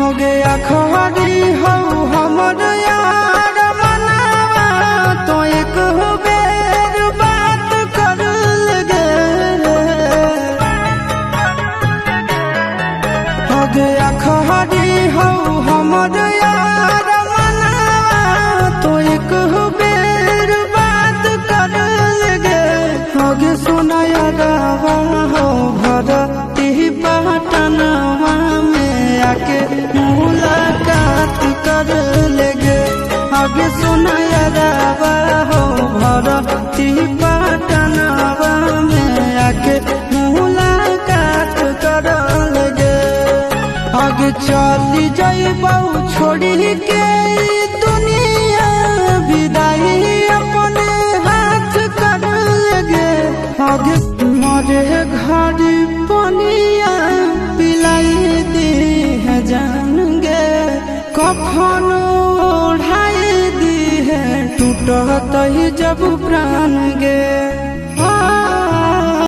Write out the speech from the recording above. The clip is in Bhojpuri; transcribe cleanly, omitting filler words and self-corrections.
हो गया खरी हो हमर यार मनावा तो एक बेर बात कर लगे हो गया खरी हो हमर यार मनावा तो एक बेर बात कर लगे हो गे सुनाया रावा हो भरती पटनवा में आके मुलाकात कर लेगे आगे सुनाया रावा हो भरती पटनवा में आके मुलाकात कर लेगे आगे चली जाइबौ छोड़ी के दुनिया विदाई अपने हाथ कर लेगे आगे मरे घर पनिया पिलाई दी है जान गे कफन ओढ़ाई दी है टूटत ही जब प्राण गे